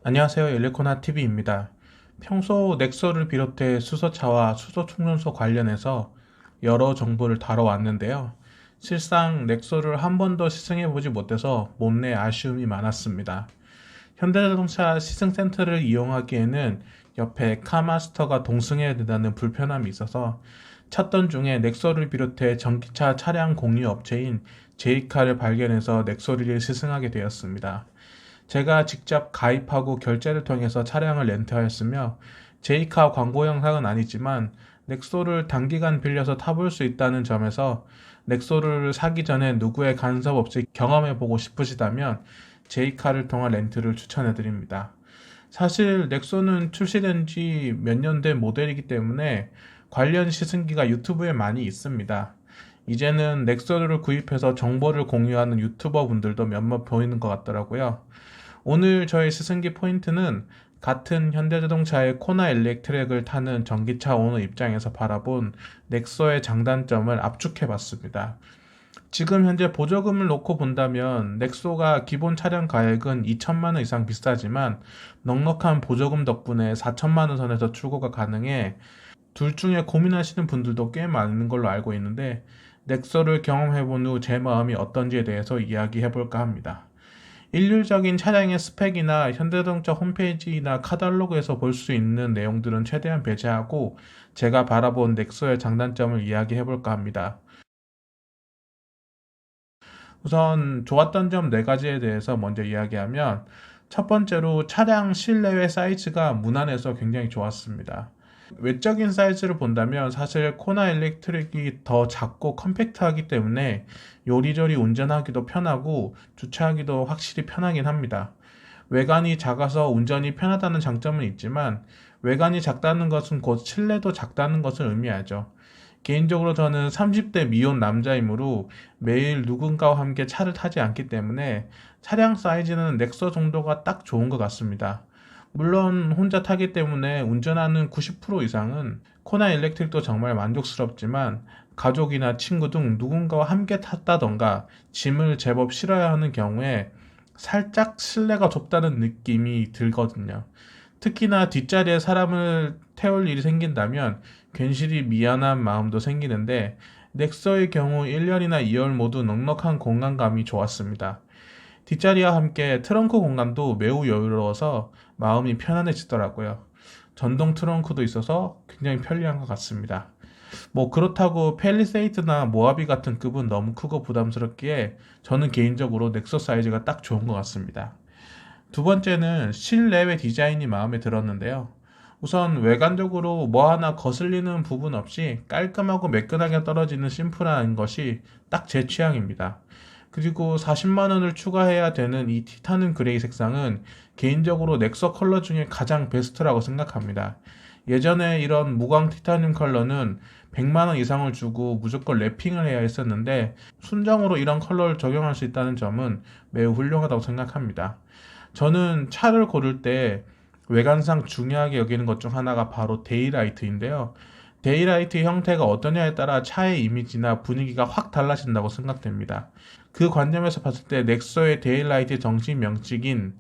안녕하세요. 엘리코나TV입니다. 평소 넥소를 비롯해 수소차와 수소충전소 관련해서 여러 정보를 다뤄왔는데요. 실상 넥소를 한 번도 시승해보지 못해서 못내 아쉬움이 많았습니다. 현대자동차 시승센터를 이용하기에는 옆에 카마스터가 동승해야 된다는 불편함이 있어서 찾던 중에 넥소를 비롯해 전기차 차량 공유 업체인 제이카를 발견해서 넥소리를 시승하게 되었습니다. 제가 직접 가입하고 결제를 통해서 차량을 렌트하였으며 제이카 광고 영상은 아니지만 넥소를 단기간 빌려서 타볼 수 있다는 점에서 넥소를 사기 전에 누구의 간섭 없이 경험해보고 싶으시다면 제이카를 통한 렌트를 추천해드립니다. 사실 넥소는 출시된 지 몇 년 된 모델이기 때문에 관련 시승기가 유튜브에 많이 있습니다. 이제는 넥소를 구입해서 정보를 공유하는 유튜버 분들도 몇몇 보이는 것 같더라고요. 오늘 저의 시승기 포인트는 같은 현대자동차의 코나 일렉트랙을 타는 전기차 오너 입장에서 바라본 넥소의 장단점을 압축해봤습니다. 지금 현재 보조금을 놓고 본다면 넥소가 기본 차량 가액은 2천만 원 이상 비싸지만 넉넉한 보조금 덕분에 4천만 원 선에서 출고가 가능해 둘 중에 고민하시는 분들도 꽤 많은 걸로 알고 있는데 넥소를 경험해본 후 제 마음이 어떤지에 대해서 이야기해볼까 합니다. 일률적인 차량의 스펙이나 현대자동차 홈페이지나 카탈로그에서 볼 수 있는 내용들은 최대한 배제하고 제가 바라본 넥소의 장단점을 이야기해볼까 합니다. 우선 좋았던 점 4가지에 대해서 먼저 이야기하면 첫 번째로 차량 실내외 사이즈가 무난해서 굉장히 좋았습니다. 외적인 사이즈를 본다면 사실 코나 일렉트릭이 더 작고 컴팩트하기 때문에 요리조리 운전하기도 편하고 주차하기도 확실히 편하긴 합니다. 외관이 작아서 운전이 편하다는 장점은 있지만 외관이 작다는 것은 곧 실내도 작다는 것을 의미하죠. 개인적으로 저는 30대 미혼 남자이므로 매일 누군가와 함께 차를 타지 않기 때문에 차량 사이즈는 넥소 정도가 딱 좋은 것 같습니다. 물론 혼자 타기 때문에 운전하는 90% 이상은 코나 일렉트릭도 정말 만족스럽지만 가족이나 친구 등 누군가와 함께 탔다던가 짐을 제법 실어야 하는 경우에 살짝 실내가 좁다는 느낌이 들거든요. 특히나 뒷자리에 사람을 태울 일이 생긴다면 괜시리 미안한 마음도 생기는데 넥서의 경우 1열이나 2열 모두 넉넉한 공간감이 좋았습니다. 뒷자리와 함께 트렁크 공간도 매우 여유로워서 마음이 편안해지더라고요. 전동 트렁크도 있어서 굉장히 편리한 것 같습니다. 뭐 그렇다고 팰리세이드나 모하비 같은 급은 너무 크고 부담스럽기에 저는 개인적으로 넥서 사이즈가 딱 좋은 것 같습니다. 두 번째는 실내외 디자인이 마음에 들었는데요. 우선 외관적으로 뭐 하나 거슬리는 부분 없이 깔끔하고 매끈하게 떨어지는 심플한 것이 딱 제 취향입니다. 그리고 40만 원을 추가해야 되는 이 티타늄 그레이 색상은 개인적으로 넥서 컬러 중에 가장 베스트라고 생각합니다. 예전에 이런 무광 티타늄 컬러는 100만 원 이상을 주고 무조건 랩핑을 해야 했었는데 순정으로 이런 컬러를 적용할 수 있다는 점은 매우 훌륭하다고 생각합니다. 저는 차를 고를 때 외관상 중요하게 여기는 것 중 하나가 바로 데이라이트인데요. 데이라이트 형태가 어떠냐에 따라 차의 이미지나 분위기가 확 달라진다고 생각됩니다. 그 관점에서 봤을 때 넥소의 데일라이트 정식 명칭인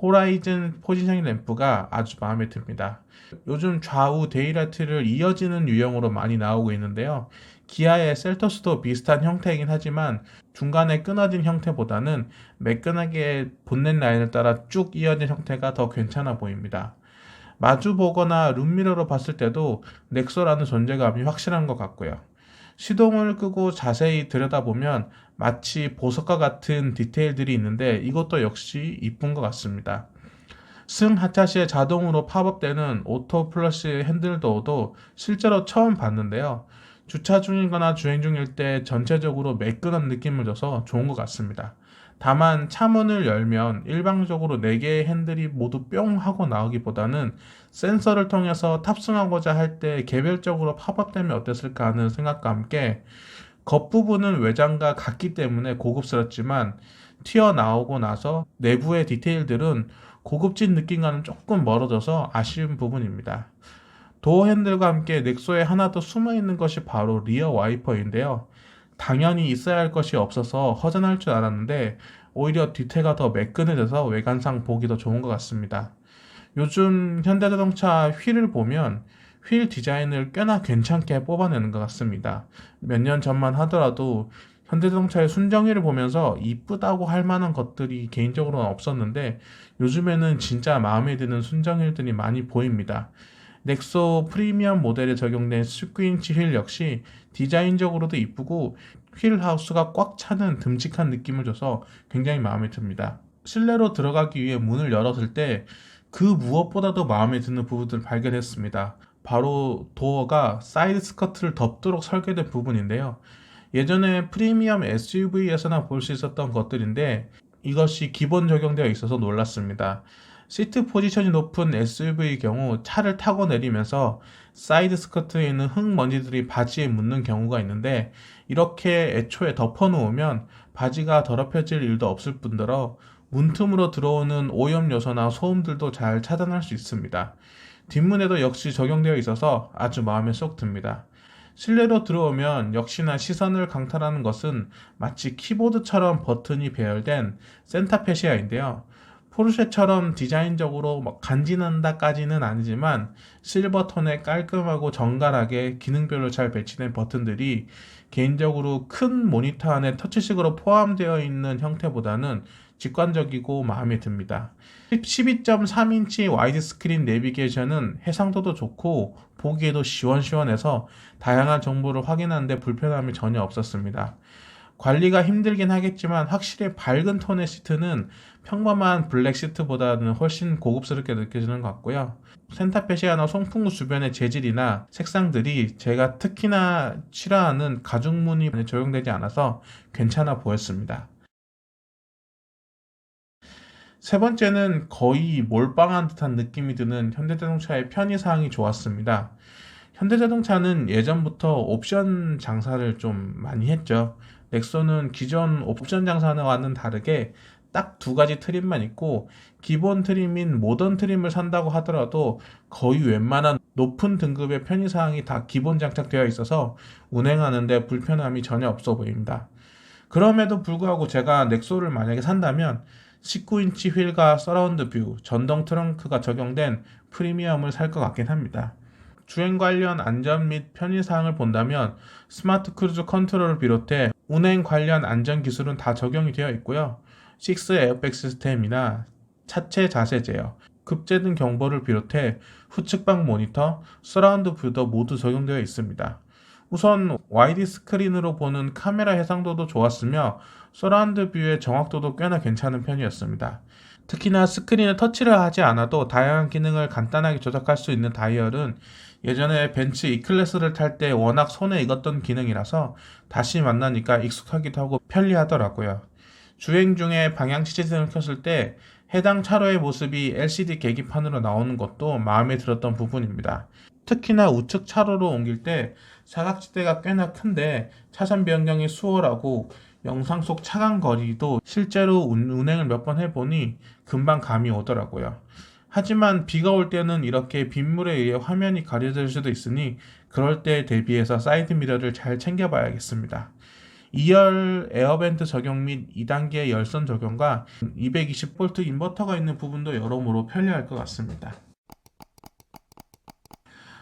호라이즌 포지셔닝 램프가 아주 마음에 듭니다. 요즘 좌우 데일라이트를 이어지는 유형으로 많이 나오고 있는데요. 기아의 셀토스도 비슷한 형태이긴 하지만 중간에 끊어진 형태보다는 매끈하게 본넷 라인을 따라 쭉 이어진 형태가 더 괜찮아 보입니다. 마주 보거나 룸미러로 봤을 때도 넥소라는 존재감이 확실한 것 같고요. 시동을 끄고 자세히 들여다보면 마치 보석과 같은 디테일들이 있는데 이것도 역시 이쁜 것 같습니다. 승 하차 시에 자동으로 팝업되는 오토 플러시 핸들도어도 실제로 처음 봤는데요. 주차 중이거나 주행 중일 때 전체적으로 매끈한 느낌을 줘서 좋은 것 같습니다. 다만 차문을 열면 일방적으로 4개의 핸들이 모두 뿅 하고 나오기보다는 센서를 통해서 탑승하고자 할 때 개별적으로 팝업되면 어땠을까 하는 생각과 함께 겉부분은 외장과 같기 때문에 고급스럽지만 튀어나오고 나서 내부의 디테일들은 고급진 느낌과는 조금 멀어져서 아쉬운 부분입니다. 도어 핸들과 함께 넥소에 하나 더 숨어있는 것이 바로 리어 와이퍼인데요. 당연히 있어야 할 것이 없어서 허전할 줄 알았는데 오히려 뒤태가 더 매끈해져서 외관상 보기 더 좋은 것 같습니다. 요즘 현대자동차 휠을 보면 휠 디자인을 꽤나 괜찮게 뽑아내는 것 같습니다. 몇 년 전만 하더라도 현대자동차의 순정휠을 보면서 이쁘다고 할 만한 것들이 개인적으로는 없었는데 요즘에는 진짜 마음에 드는 순정휠들이 많이 보입니다. 넥소 프리미엄 모델에 적용된 19인치 휠 역시 디자인적으로도 이쁘고 휠 하우스가 꽉 차는 듬직한 느낌을 줘서 굉장히 마음에 듭니다. 실내로 들어가기 위해 문을 열었을 때 그 무엇보다도 마음에 드는 부분들을 발견했습니다. 바로 도어가 사이드 스커트를 덮도록 설계된 부분인데요. 예전에 프리미엄 SUV에서나 볼 수 있었던 것들인데 이것이 기본 적용되어 있어서 놀랐습니다. 시트 포지션이 높은 SUV의 경우 차를 타고 내리면서 사이드 스커트에 있는 흙먼지들이 바지에 묻는 경우가 있는데 이렇게 애초에 덮어 놓으면 바지가 더럽혀질 일도 없을 뿐더러 문틈으로 들어오는 오염 요소나 소음들도 잘 차단할 수 있습니다. 뒷문에도 역시 적용되어 있어서 아주 마음에 쏙 듭니다. 실내로 들어오면 역시나 시선을 강탈하는 것은 마치 키보드처럼 버튼이 배열된 센타페시아인데요. 포르쉐처럼 디자인적으로 간지난다까지는 아니지만 실버톤에 깔끔하고 정갈하게 기능별로 잘 배치된 버튼들이 개인적으로 큰 모니터 안에 터치식으로 포함되어 있는 형태보다는 직관적이고 마음에 듭니다. 12.3인치 와이드 스크린 내비게이션은 해상도도 좋고 보기에도 시원시원해서 다양한 정보를 확인하는데 불편함이 전혀 없었습니다. 관리가 힘들긴 하겠지만 확실히 밝은 톤의 시트는 평범한 블랙 시트보다는 훨씬 고급스럽게 느껴지는 것 같고요. 센타페시아나 송풍구 주변의 재질이나 색상들이 제가 특히나 싫어하는 가죽무늬 적용되지 않아서 괜찮아 보였습니다. 세 번째는 거의 몰빵한 듯한 느낌이 드는 현대자동차의 편의사항이 좋았습니다. 현대자동차는 예전부터 옵션 장사를 좀 많이 했죠. 넥소는 기존 옵션 장사와는 다르게 딱 두 가지 트림만 있고 기본 트림인 모던 트림을 산다고 하더라도 거의 웬만한 높은 등급의 편의사항이 다 기본 장착되어 있어서 운행하는데 불편함이 전혀 없어 보입니다. 그럼에도 불구하고 제가 넥소를 만약에 산다면 19인치 휠과 서라운드 뷰, 전동 트렁크가 적용된 프리미엄을 살 것 같긴 합니다. 주행 관련 안전 및 편의사항을 본다면 스마트 크루즈 컨트롤을 비롯해 운행 관련 안전 기술은 다 적용이 되어 있고요. 6 에어백 시스템이나 차체 자세 제어, 급제등 경보를 비롯해 후측방 모니터, 서라운드 뷰도 모두 적용되어 있습니다. 우선 와이드 스크린으로 보는 카메라 해상도도 좋았으며 서라운드 뷰의 정확도도 꽤나 괜찮은 편이었습니다. 특히나 스크린에 터치를 하지 않아도 다양한 기능을 간단하게 조작할 수 있는 다이얼은 예전에 벤츠 E클래스를 탈 때 워낙 손에 익었던 기능이라서 다시 만나니까 익숙하기도 하고 편리하더라고요. 주행 중에 방향 시스템을 켰을 때 해당 차로의 모습이 LCD 계기판으로 나오는 것도 마음에 들었던 부분입니다. 특히나 우측 차로로 옮길 때 사각지대가 꽤나 큰데 차선 변경이 수월하고 영상 속 차간 거리도 실제로 운행을 몇 번 해보니 금방 감이 오더라고요. 하지만 비가 올 때는 이렇게 빗물에 의해 화면이 가려질 수도 있으니 그럴 때 대비해서 사이드 미러를 잘 챙겨봐야겠습니다. 2열 에어벤트 적용 및 2단계 열선 적용과 220V 인버터가 있는 부분도 여러모로 편리할 것 같습니다.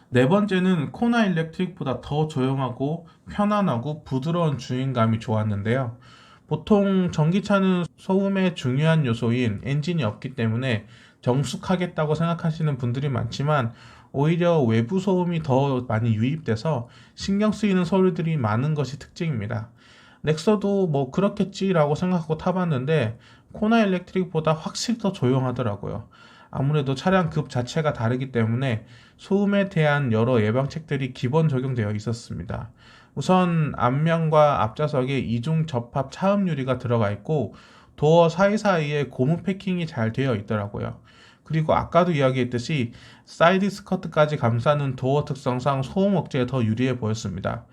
네 번째는 코나 일렉트릭보다 더 조용하고 편안하고 부드러운 주행감이 좋았는데요. 보통 전기차는 소음의 중요한 요소인 엔진이 없기 때문에 정숙하겠다고 생각하시는 분들이 많지만 오히려 외부 소음이 더 많이 유입돼서 신경 쓰이는 소리들이 많은 것이 특징입니다. 넥서도 뭐 그렇겠지라고 생각하고 타봤는데 코나 일렉트릭보다 확실히 더 조용하더라고요. 아무래도 차량 급 자체가 다르기 때문에 소음에 대한 여러 예방책들이 기본 적용되어 있었습니다. 우선 앞면과 앞좌석에 이중 접합 차음 유리가 들어가 있고 도어 사이사이에 고무 패킹이 잘 되어 있더라고요. 그리고 아까도 이야기했듯이 사이드 스커트까지 감싸는 도어 특성상 소음 억제에 더 유리해 보였습니다.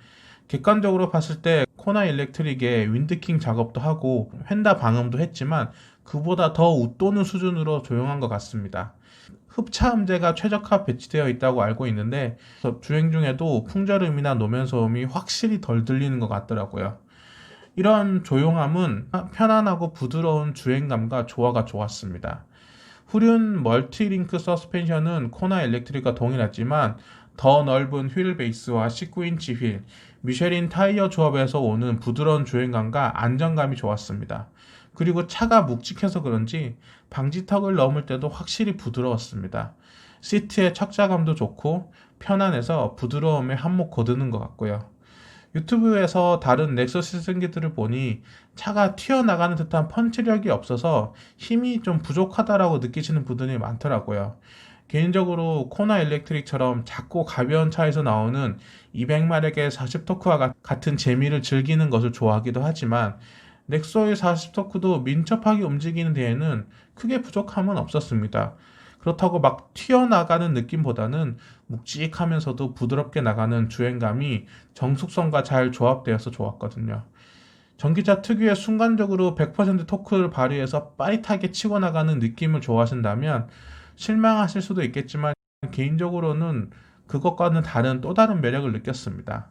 객관적으로 봤을 때 코나 일렉트릭의 윈드킹 작업도 하고 휀다 방음도 했지만 그보다 더 웃도는 수준으로 조용한 것 같습니다. 흡차음제가 최적화 배치되어 있다고 알고 있는데 주행 중에도 풍절음이나 노면 소음이 확실히 덜 들리는 것 같더라고요. 이런 조용함은 편안하고 부드러운 주행감과 조화가 좋았습니다. 후륜 멀티링크 서스펜션은 코나 일렉트릭과 동일하지만 더 넓은 휠 베이스와 19인치 휠, 미쉐린 타이어 조합에서 오는 부드러운 주행감과 안정감이 좋았습니다. 그리고 차가 묵직해서 그런지 방지턱을 넘을 때도 확실히 부드러웠습니다. 시트의 착자감도 좋고 편안해서 부드러움에 한몫 거두는 것 같고요. 유튜브에서 다른 넥서스 승기들을 보니 차가 튀어나가는 듯한 펀치력이 없어서 힘이 좀 부족하다라고 느끼시는 분들이 많더라고요. 개인적으로 코나 일렉트릭처럼 작고 가벼운 차에서 나오는 200마력의 40토크와 같은 재미를 즐기는 것을 좋아하기도 하지만 넥소의 40토크도 민첩하게 움직이는 데에는 크게 부족함은 없었습니다. 그렇다고 막 튀어나가는 느낌보다는 묵직하면서도 부드럽게 나가는 주행감이 정숙성과 잘 조합되어서 좋았거든요. 전기차 특유의 순간적으로 100% 토크를 발휘해서 빠릿하게 치고 나가는 느낌을 좋아하신다면 실망하실 수도 있겠지만 개인적으로는 그것과는 다른 또 다른 매력을 느꼈습니다.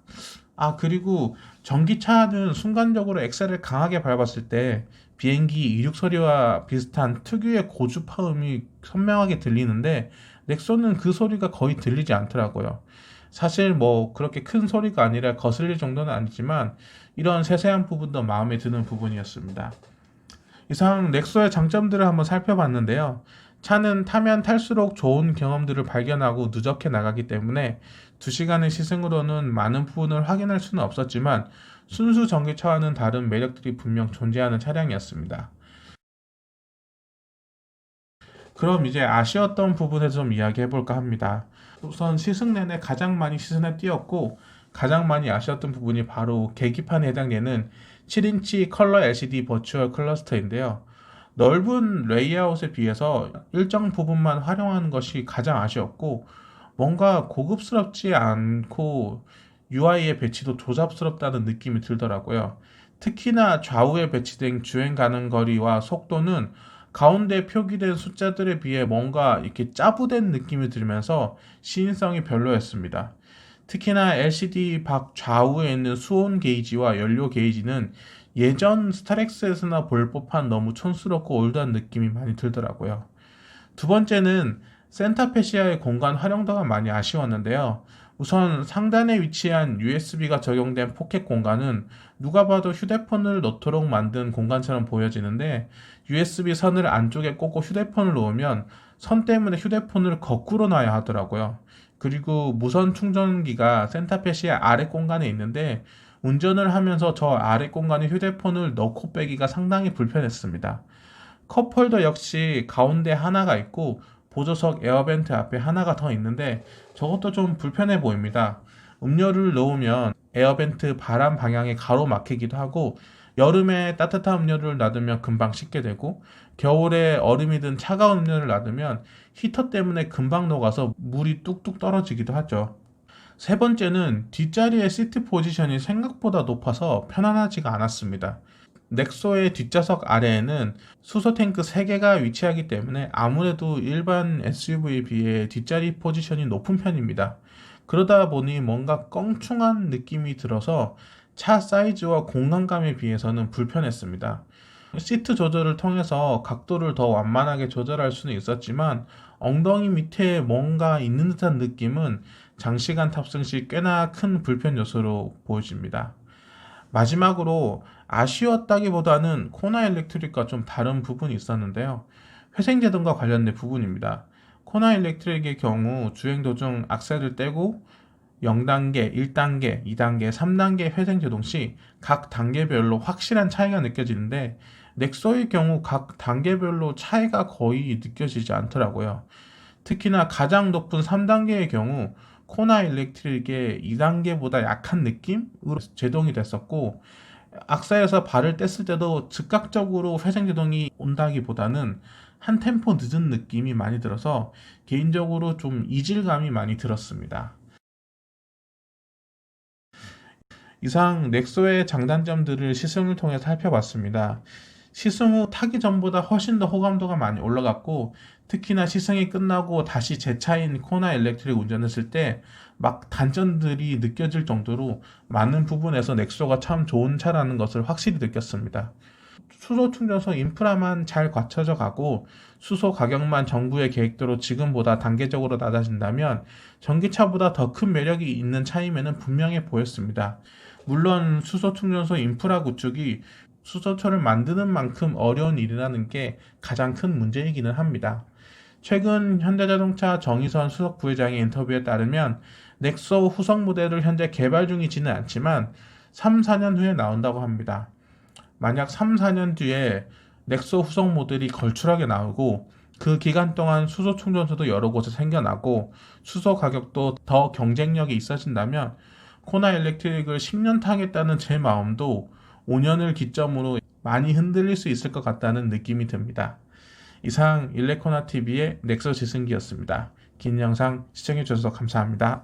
그리고 전기차는 순간적으로 엑셀을 강하게 밟았을 때 비행기 이륙 소리와 비슷한 특유의 고주파음이 선명하게 들리는데 넥소는 그 소리가 거의 들리지 않더라고요. 사실 뭐 그렇게 큰 소리가 아니라 거슬릴 정도는 아니지만 이런 세세한 부분도 마음에 드는 부분이었습니다. 이상 넥소의 장점들을 한번 살펴봤는데요. 차는 타면 탈수록 좋은 경험들을 발견하고 누적해 나가기 때문에 2시간의 시승으로는 많은 부분을 확인할 수는 없었지만 순수 전기차와는 다른 매력들이 분명 존재하는 차량이었습니다. 그럼 이제 아쉬웠던 부분에 좀 이야기해볼까 합니다. 우선 시승 내내 가장 많이 시선에 띄었고 가장 많이 아쉬웠던 부분이 바로 계기판에 해당되는 7인치 컬러 LCD 버추얼 클러스터인데요. 넓은 레이아웃에 비해서 일정 부분만 활용하는 것이 가장 아쉬웠고 뭔가 고급스럽지 않고 UI의 배치도 조잡스럽다는 느낌이 들더라고요. 특히나 좌우에 배치된 주행 가능 거리와 속도는 가운데 표기된 숫자들에 비해 뭔가 이렇게 짜부된 느낌이 들면서 시인성이 별로였습니다. 특히나 LCD 밖 좌우에 있는 수온 게이지와 연료 게이지는 예전 스타렉스에서나 볼 법한 너무 촌스럽고 올드한 느낌이 많이 들더라고요. 두 번째는 센터페시아의 공간 활용도가 많이 아쉬웠는데요. 우선 상단에 위치한 USB가 적용된 포켓 공간은 누가 봐도 휴대폰을 넣도록 만든 공간처럼 보여지는데 USB 선을 안쪽에 꽂고 휴대폰을 놓으면 선 때문에 휴대폰을 거꾸로 놔야 하더라고요. 그리고 무선 충전기가 센터페시아 아래 공간에 있는데 운전을 하면서 저 아래 공간에 휴대폰을 넣고 빼기가 상당히 불편했습니다. 컵홀더 역시 가운데 하나가 있고 보조석 에어벤트 앞에 하나가 더 있는데 저것도 좀 불편해 보입니다. 음료를 넣으면 에어벤트 바람 방향에 가로막히기도 하고 여름에 따뜻한 음료를 놔두면 금방 식게 되고 겨울에 얼음이 든 차가운 음료를 놔두면 히터 때문에 금방 녹아서 물이 뚝뚝 떨어지기도 하죠. 세 번째는 뒷자리의 시트 포지션이 생각보다 높아서 편안하지가 않았습니다. 넥소의 뒷좌석 아래에는 수소 탱크 3개가 위치하기 때문에 아무래도 일반 SUV에 비해 뒷자리 포지션이 높은 편입니다. 그러다 보니 뭔가 껑충한 느낌이 들어서 차 사이즈와 공간감에 비해서는 불편했습니다. 시트 조절을 통해서 각도를 더 완만하게 조절할 수는 있었지만 엉덩이 밑에 뭔가 있는 듯한 느낌은 장시간 탑승 시 꽤나 큰 불편 요소로 보여집니다. 마지막으로 아쉬웠다기보다는 코나 일렉트릭과 좀 다른 부분이 있었는데요. 회생제동과 관련된 부분입니다. 코나 일렉트릭의 경우 주행 도중 악셀을 떼고 0단계, 1단계, 2단계, 3단계 회생제동 시 각 단계별로 확실한 차이가 느껴지는데 넥소의 경우 각 단계별로 차이가 거의 느껴지지 않더라고요. 특히나 가장 높은 3단계의 경우 코나 일렉트릭의 2단계보다 약한 느낌으로 제동이 됐었고 악사에서 발을 뗐을 때도 즉각적으로 회생제동이 온다기보다는 한 템포 늦은 느낌이 많이 들어서 개인적으로 좀 이질감이 많이 들었습니다. 이상 넥소의 장단점들을 시승을 통해 살펴봤습니다. 시승 후 타기 전보다 훨씬 더 호감도가 많이 올라갔고, 특히나 시승이 끝나고 다시 제 차인 코나 일렉트릭 운전했을 때 막 단점들이 느껴질 정도로 많은 부분에서 넥소가 참 좋은 차라는 것을 확실히 느꼈습니다. 수소 충전소 인프라만 잘 갖춰져 가고 수소 가격만 정부의 계획대로 지금보다 단계적으로 낮아진다면 전기차보다 더 큰 매력이 있는 차임에는 분명해 보였습니다. 물론 수소 충전소 인프라 구축이 수소차를 만드는 만큼 어려운 일이라는 게 가장 큰 문제이기는 합니다. 최근 현대자동차 정의선 수석 부회장의 인터뷰에 따르면 넥소 후속 모델을 현재 개발 중이지는 않지만 3, 4년 후에 나온다고 합니다. 만약 3, 4년 뒤에 넥소 후속 모델이 걸출하게 나오고 그 기간 동안 수소 충전소도 여러 곳에 생겨나고 수소 가격도 더 경쟁력이 있어진다면 코나 일렉트릭을 10년 타겠다는 제 마음도 5년을 기점으로 많이 흔들릴 수 있을 것 같다는 느낌이 듭니다. 이상 일렉코나TV의 넥소 지승기였습니다. 긴 영상 시청해주셔서 감사합니다.